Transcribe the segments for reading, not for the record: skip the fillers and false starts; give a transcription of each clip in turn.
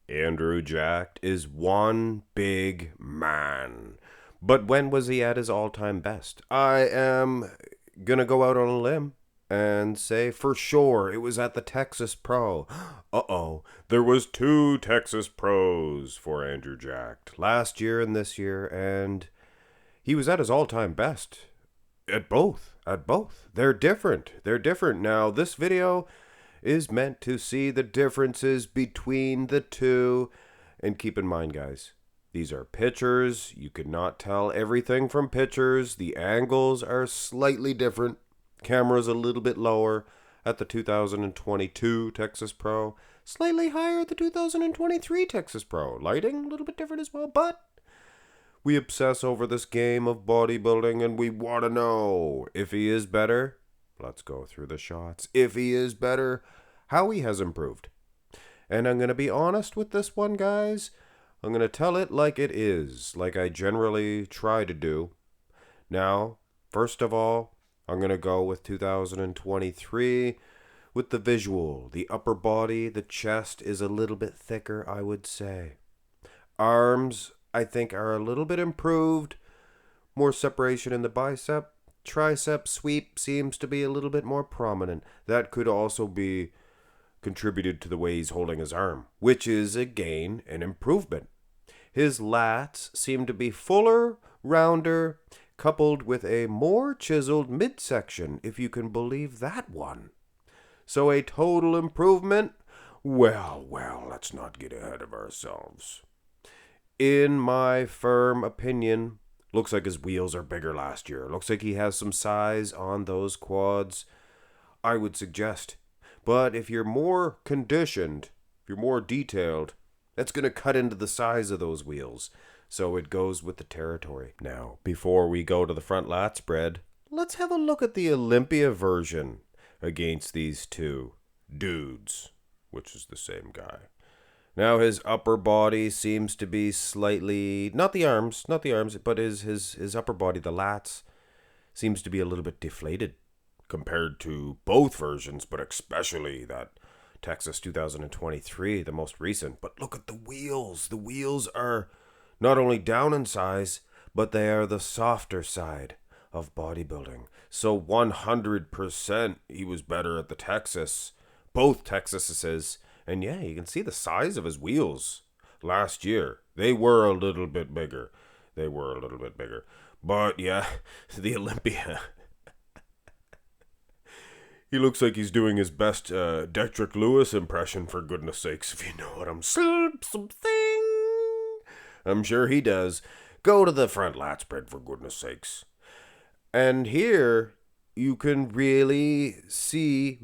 Andrew Jacked is one big man. But when was he at his all-time best? I am gonna go out on a limb and say for sure it was at the Texas Pro. Uh-oh, there was two Texas Pros for Andrew Jacked last year and this year, and he was at his all-time best at both. They're different. Now, this video is meant to see the differences between the two. And keep in mind, guys, these are pictures. You cannot tell everything from pictures. The angles are slightly different. Camera's a little bit lower at the 2022 Texas Pro. Slightly higher at the 2023 Texas Pro. Lighting, a little bit different as well, but we obsess over this game of bodybuilding and we want to know if he is better. Let's go through the shots. If he is better, how he has improved. And I'm going to be honest with this one, guys. I'm going to tell it like it is, like I generally try to do. Now, first of all, I'm going to go with 2023 with the visual. The upper body, the chest is a little bit thicker, I would say. Arms, I think, are a little bit improved. More separation in the bicep. Tricep sweep seems to be a little bit more prominent. That could also be contributed to the way he's holding his arm, which is, again, an improvement. His lats seem to be fuller, rounder, coupled with a more chiseled midsection, if you can believe that one. So a total improvement? Well, let's not get ahead of ourselves. In my firm opinion, looks like his wheels are bigger last year. Looks like he has some size on those quads, I would suggest. But if you're more conditioned, if you're more detailed, that's going to cut into the size of those wheels. So it goes with the territory. Now, before we go to the front lat spread, let's have a look at the Olympia version against these two dudes, which is the same guy. Now his upper body seems to be slightly, not the arms, but his upper body, the lats, seems to be a little bit deflated compared to both versions, but especially that Texas 2023, the most recent. But look at the wheels. The wheels are not only down in size, but they are the softer side of bodybuilding. So 100% he was better at the Texas, both Texases. And yeah, you can see the size of his wheels last year. They were a little bit bigger. But yeah, the Olympia. He looks like he's doing his best Dietrich Lewis impression, for goodness sakes, if you know what I'm saying. Something. I'm sure he does. Go to the front lat spread, for goodness sakes. And here, you can really see,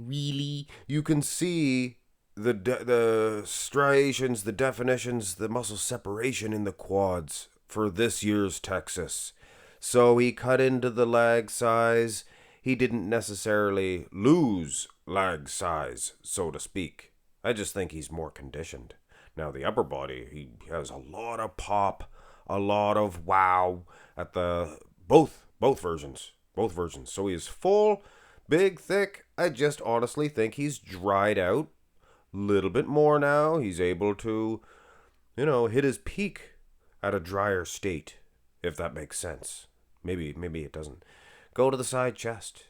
the striations, the definitions, the muscle separation in the quads for this year's Texas. So he cut into the lag size. He didn't necessarily lose lag size, so to speak. I just think he's more conditioned. Now the upper body, he has a lot of pop, a lot of wow at the both versions. So he is full, big, thick. I just honestly think he's dried out a little bit more now. He's able to, hit his peak at a drier state, if that makes sense. Maybe it doesn't. Go to the side chest.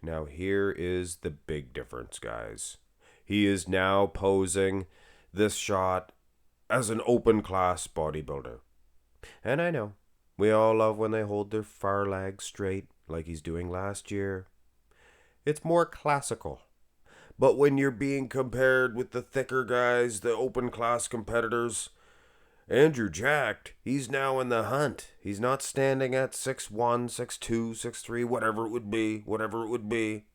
Now here is the big difference, guys. He is now posing this shot as an open class bodybuilder. And I know, we all love when they hold their far leg straight like he's doing last year. It's more classical. But when you're being compared with the thicker guys, the open class competitors, Andrew Jacked, he's now in the hunt. He's not standing at 6'1", 6'2", 6'3", whatever it would be.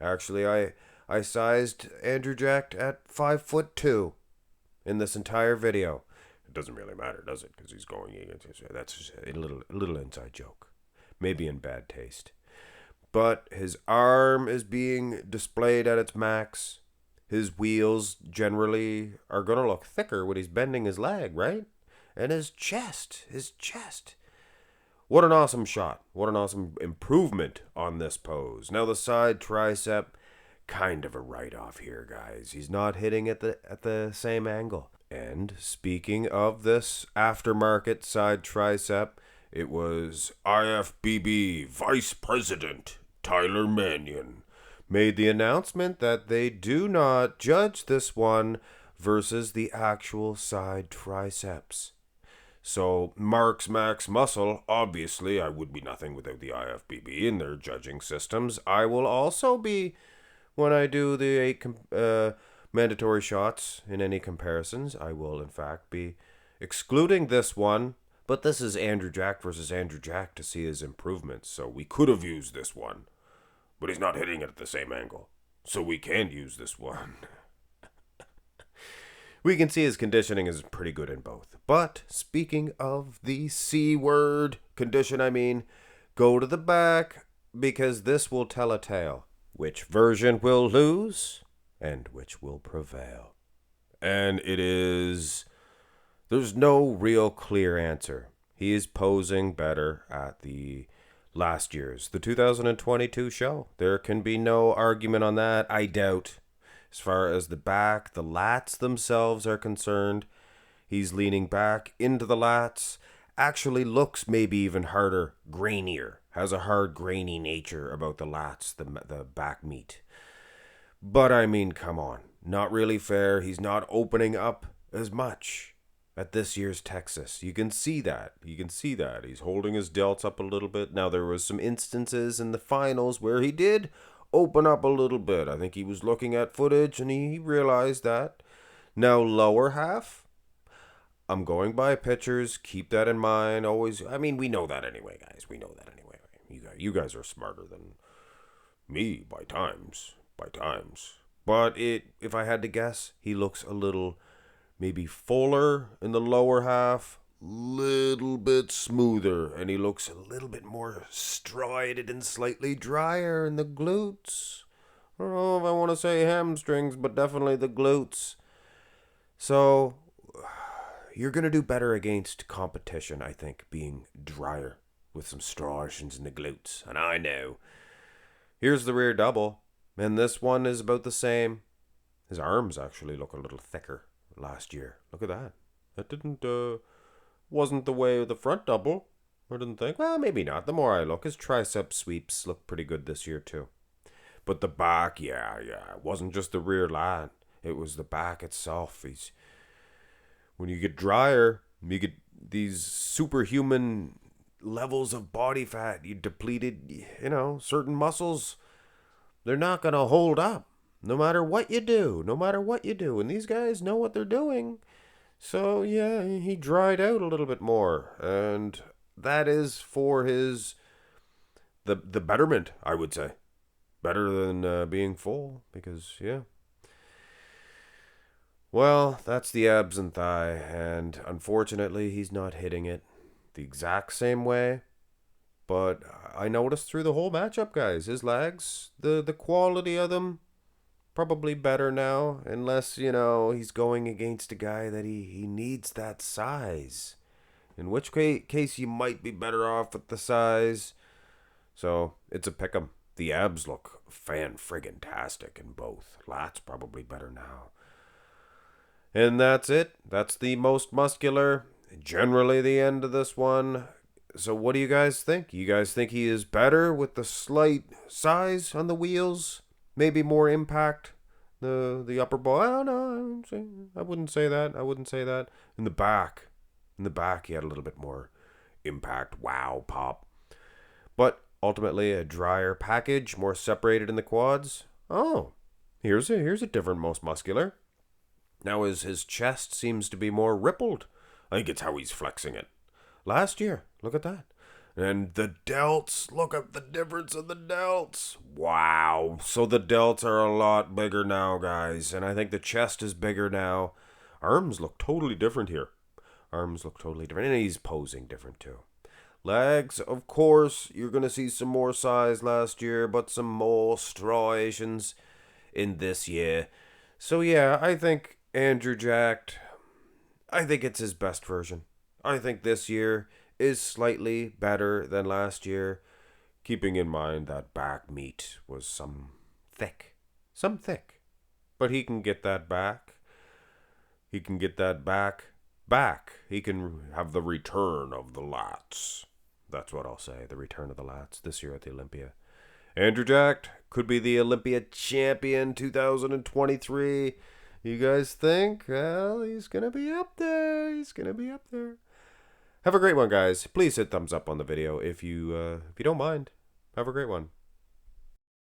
Actually, I sized Andrew Jacked at 5'2" in this entire video. It doesn't really matter, does it? Because he's going against. That's just a little inside joke. Maybe in bad taste. But his arm is being displayed at its max. His wheels generally are going to look thicker when he's bending his leg, right? And his chest. What an awesome shot. What an awesome improvement on this pose. Now the side tricep, kind of a write-off here, guys. He's not hitting at the same angle. And speaking of this aftermarket side tricep, it was IFBB Vice President Tyler Mannion made the announcement that they do not judge this one versus the actual side triceps. So, Mark's Max Muscle, obviously, I would be nothing without the IFBB in their judging systems. I will also be, when I do the 8 mandatory shots in any comparisons, I will, in fact, be excluding this one. But this is Andrew Jack versus Andrew Jack to see his improvements, so we could have used this one. But he's not hitting it at the same angle, so we can't use this one. We can see his conditioning is pretty good in both. But speaking of the C word condition, go to the back, because this will tell a tale. Which version will lose and which will prevail? And there's no real clear answer. He is posing better at the 2022 show. There can be no argument on that, I doubt. As far as the back, the lats themselves are concerned, he's leaning back into the lats. Actually looks maybe even harder, grainier. Has a hard, grainy nature about the lats, the back meat. But come on. Not really fair. He's not opening up as much at this year's Texas. You can see that. He's holding his delts up a little bit. Now, there was some instances in the finals where he did open up a little bit. I think he was looking at footage and he realized that. Now, lower half, I'm going by pictures. Keep that in mind. Always. We know that anyway, guys. We know that anyway. You guys are smarter than me by times. But if I had to guess, he looks a little maybe fuller in the lower half, little bit smoother, and he looks a little bit more striated and slightly drier in the glutes. I don't know if I want to say hamstrings, but definitely the glutes. So, you're going to do better against competition, I think, being drier with some striations in the glutes. And I know. Here's the rear double, and this one is about the same. His arms actually look a little thicker last year. Look at that. That wasn't the way of the front double. I didn't think. Well, maybe not. The more I look, his tricep sweeps look pretty good this year too. But the back, yeah, it wasn't just the rear lat. It was the back itself. When you get drier, you get these superhuman levels of body fat. You depleted, certain muscles. They're not going to hold up. No matter what you do. And these guys know what they're doing. So, yeah, he dried out a little bit more. And that is for the betterment, I would say. Better than being full. Because, yeah. Well, that's the abs and thigh. And unfortunately, he's not hitting it the exact same way. But I noticed through the whole matchup, guys, his legs, the quality of them, probably better now, unless, he's going against a guy that he needs that size. In which case you might be better off with the size. So, it's a pick'em. The abs look fan-friggin-tastic in both. Lats probably better now. And that's it. That's the most muscular. Generally the end of this one. So what do you guys think? You guys think he is better with the slight size on the wheels? Maybe more impact? The upper ball? Oh, no, I wouldn't say that. In the back, he had a little bit more impact. Wow, pop. But ultimately a drier package, more separated in the quads. Oh, here's a different most muscular. Now his chest seems to be more rippled. I think it's how he's flexing it. Last year, look at that. And the delts, look at the difference in the delts. Wow. So the delts are a lot bigger now, guys. And I think the chest is bigger now. Arms look totally different here. And he's posing different too. Legs, of course, you're going to see some more size last year, but some more striations in this year. So yeah, I think Andrew Jack, I think it's his best version. I think this year is slightly better than last year, keeping in mind that back meat was some thick. But he can get that back. he can get that back. He can have the return of the lats. That's what I'll say, the return of the lats this year at the Olympia. Andrew Jack could be the Olympia champion 2023. You guys think? Well, he's going to be up there. He's going to be up there. Have a great one, guys. Please hit thumbs up on the video if you don't mind. Have a great one.